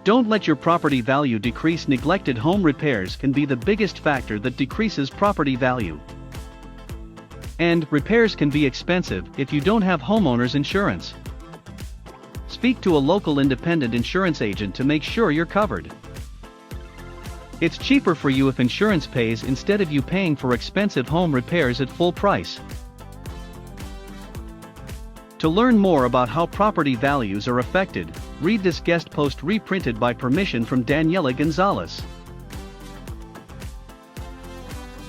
Don't let your property value decrease. Neglected home repairs can be the biggest factor that decreases property value. And repairs can be expensive if you don't have homeowners insurance. Speak to a local independent insurance agent to make sure you're covered. It's cheaper for you if insurance pays instead of you paying for expensive home repairs at full price. To learn more about how property values are affected, read this guest post reprinted by permission from Daniela Gonzalez.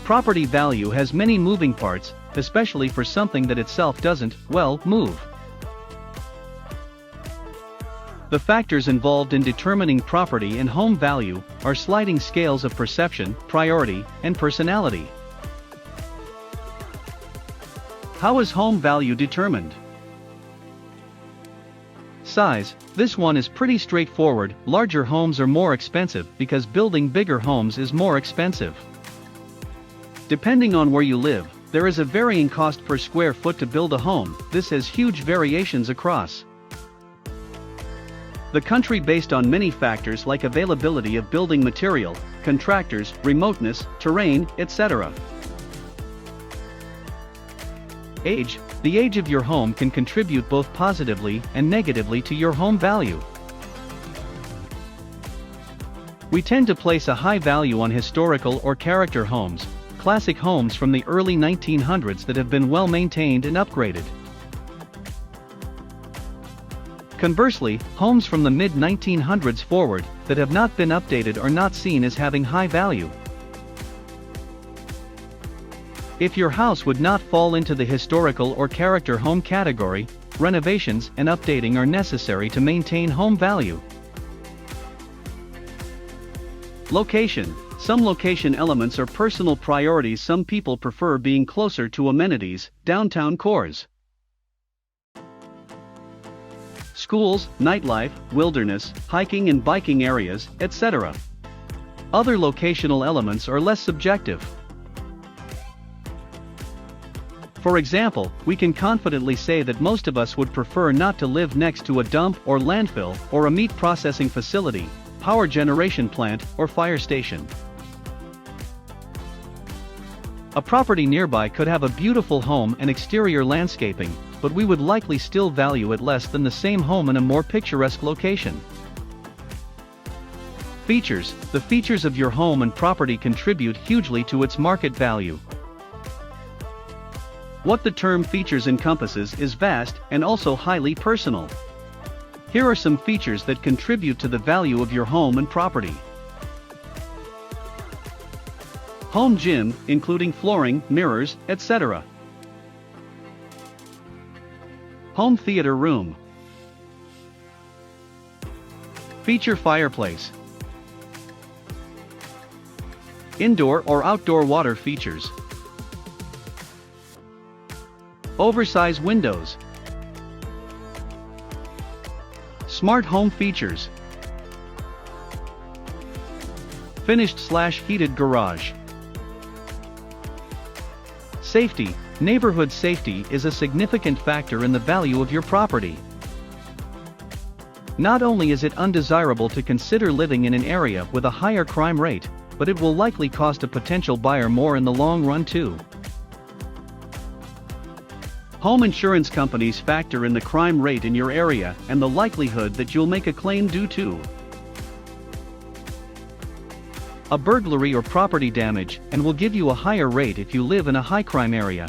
Property value has many moving parts, especially for something that itself doesn't, well, move. The factors involved in determining property and home value are sliding scales of perception, priority, and personality. How is home value determined? Size. This one is pretty straightforward. Larger homes are more expensive because building bigger homes is more expensive. Depending on where you live, there is a varying cost per square foot to build a home. This has huge variations across the country based on many factors like availability of building material, contractors, remoteness, terrain, etc. Age. The age of your home can contribute both positively and negatively to your home value. We tend to place a high value on historical or character homes, classic homes from the early 1900s that have been well maintained and upgraded. Conversely, homes from the mid-1900s forward, that have not been updated are not seen as having high value. If your house would not fall into the historical or character home category, renovations and updating are necessary to maintain home value. Location. Some location elements are personal priorities. Some people prefer being closer to amenities, downtown cores, schools, nightlife, wilderness, hiking and biking areas, etc. Other locational elements are less subjective. For example, we can confidently say that most of us would prefer not to live next to a dump or landfill or a meat processing facility, power generation plant, or fire station. A property nearby could have a beautiful home and exterior landscaping, but we would likely still value it less than the same home in a more picturesque location. Features. The features of your home and property contribute hugely to its market value. What the term features encompasses is vast and also highly personal. Here are some features that contribute to the value of your home and property. Home gym, including flooring, mirrors, etc. Home theater room. Feature fireplace. Indoor or outdoor water features. Oversized windows. Smart home features. Finished/heated garage. Safety. Neighborhood safety is a significant factor in the value of your property. Not only is it undesirable to consider living in an area with a higher crime rate, but it will likely cost a potential buyer more in the long run too. Home insurance companies factor in the crime rate in your area and the likelihood that you'll make a claim due to a burglary or property damage, and will give you a higher rate if you live in a high crime area.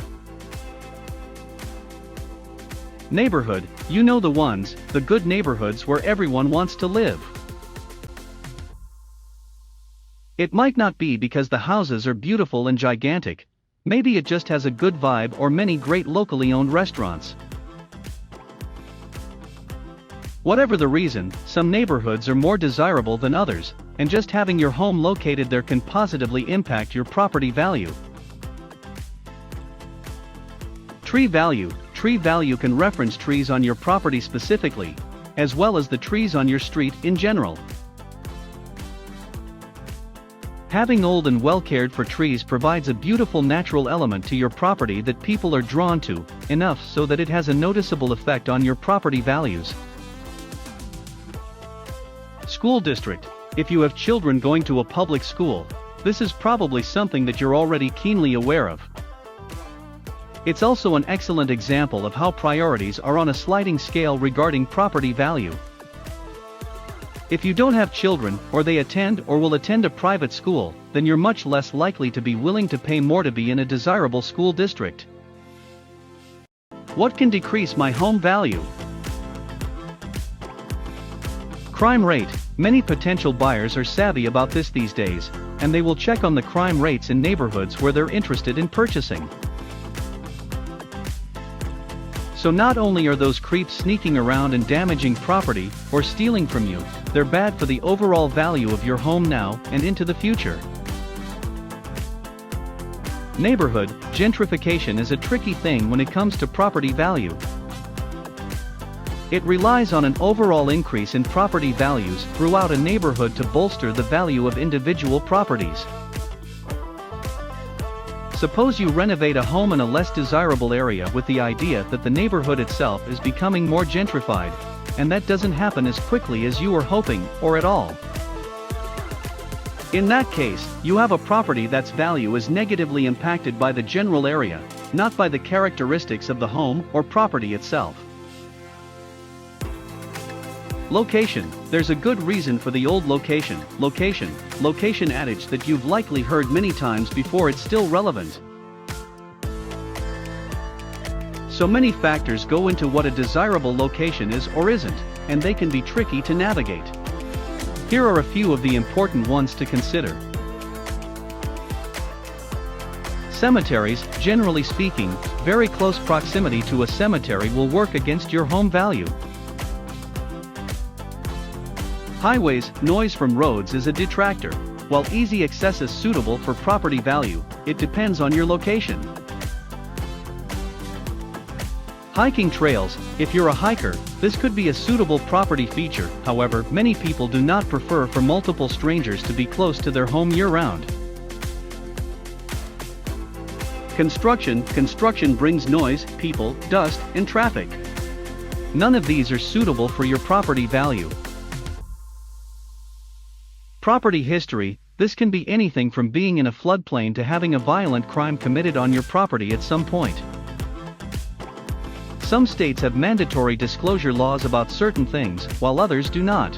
Neighborhood. You know the ones, the good neighborhoods where everyone wants to live. It might not be because the houses are beautiful and gigantic, maybe it just has a good vibe or many great locally owned restaurants. Whatever the reason, some neighborhoods are more desirable than others, and just having your home located there can positively impact your property value. Tree value. Tree value can reference trees on your property specifically, as well as the trees on your street in general. Having old and well-cared for trees provides a beautiful natural element to your property that people are drawn to, enough so that it has a noticeable effect on your property values. School district. If you have children going to a public school, this is probably something that you're already keenly aware of. It's also an excellent example of how priorities are on a sliding scale regarding property value. If you don't have children, or they attend or will attend a private school, then you're much less likely to be willing to pay more to be in a desirable school district. What can decrease my home value? Crime rate. Many potential buyers are savvy about this these days, and they will check on the crime rates in neighborhoods where they're interested in purchasing. So not only are those creeps sneaking around and damaging property, or stealing from you, they're bad for the overall value of your home now and into the future. Neighborhood gentrification is a tricky thing when it comes to property value. It relies on an overall increase in property values throughout a neighborhood to bolster the value of individual properties. Suppose you renovate a home in a less desirable area with the idea that the neighborhood itself is becoming more gentrified, and that doesn't happen as quickly as you were hoping, or at all. In that case, you have a property that's value is negatively impacted by the general area, not by the characteristics of the home or property itself. Location. There's a good reason for the old location adage that you've likely heard many times before. It's still relevant. So many factors go into what a desirable location is or isn't, and they can be tricky to navigate. Here are a few of the important ones to consider. Cemeteries. Generally speaking, very close proximity to a cemetery will work against your home value. Highways. Noise from roads is a detractor. While easy access is suitable for property value, it depends on your location. Hiking trails. If you're a hiker, this could be a suitable property feature. However, many people do not prefer for multiple strangers to be close to their home year-round. Construction. Construction brings noise, people, dust, and traffic. None of these are suitable for your property value. Property history. This can be anything from being in a floodplain to having a violent crime committed on your property at some point. Some states have mandatory disclosure laws about certain things, while others do not.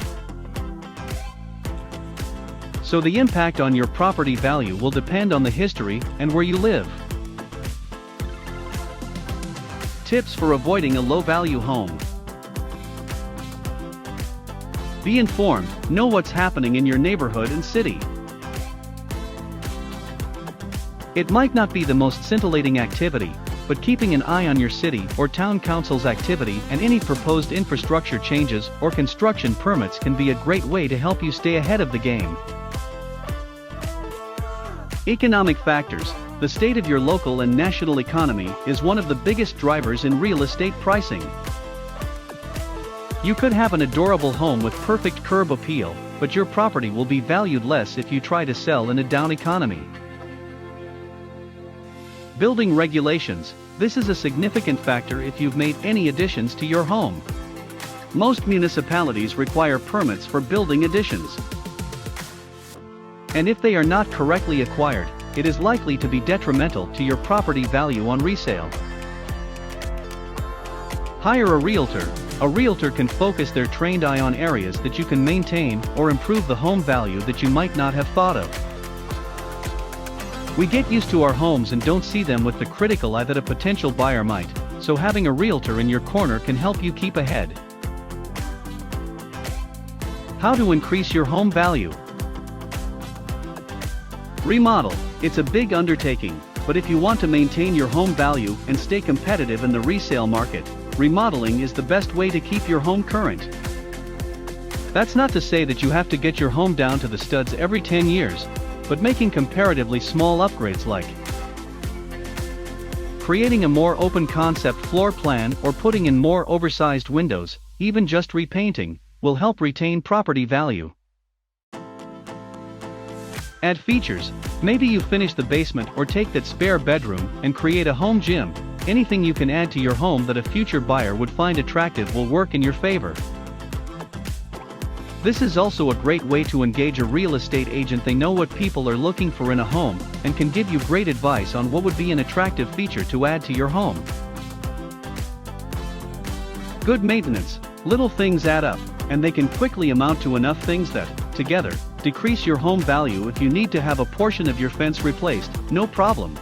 So the impact on your property value will depend on the history and where you live. Tips for avoiding a low-value home. Be informed, know what's happening in your neighborhood and city. It might not be the most scintillating activity, but keeping an eye on your city or town council's activity and any proposed infrastructure changes or construction permits can be a great way to help you stay ahead of the game. Economic factors. The state of your local and national economy is one of the biggest drivers in real estate pricing. You could have an adorable home with perfect curb appeal, but your property will be valued less if you try to sell in a down economy. Building regulations. This is a significant factor if you've made any additions to your home. Most municipalities require permits for building additions. And if they are not correctly acquired, it is likely to be detrimental to your property value on resale. Hire a realtor. A realtor can focus their trained eye on areas that you can maintain or improve the home value that you might not have thought of. We get used to our homes and don't see them with the critical eye that a potential buyer might, so having a realtor in your corner can help you keep ahead. How to increase your home value. Remodel. It's a big undertaking, but if you want to maintain your home value and stay competitive in the resale market, remodeling is the best way to keep your home current. That's not to say that you have to get your home down to the studs every 10 years, but making comparatively small upgrades like creating a more open concept floor plan or putting in more oversized windows, even just repainting, will help retain property value. Add features. Maybe you finish the basement or take that spare bedroom and create a home gym. Anything you can add to your home that a future buyer would find attractive will work in your favor. This is also a great way to engage a real estate agent. They know what people are looking for in a home, and can give you great advice on what would be an attractive feature to add to your home. Good maintenance. Little things add up, and they can quickly amount to enough things that, together, decrease your home value. If you need to have a portion of your fence replaced, no problem.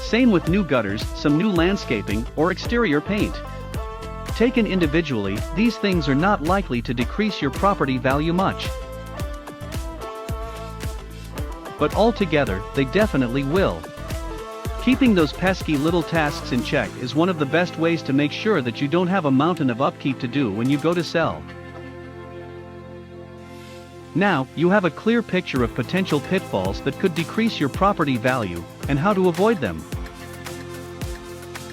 Same with new gutters, some new landscaping, or exterior paint. Taken individually, these things are not likely to decrease your property value much. But altogether, they definitely will. Keeping those pesky little tasks in check is one of the best ways to make sure that you don't have a mountain of upkeep to do when you go to sell. Now, you have a clear picture of potential pitfalls that could decrease your property value, and how to avoid them.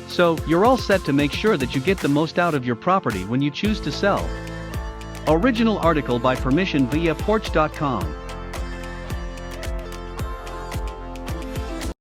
So, you're all set to make sure that you get the most out of your property when you choose to sell. Original article by permission via Porch.com.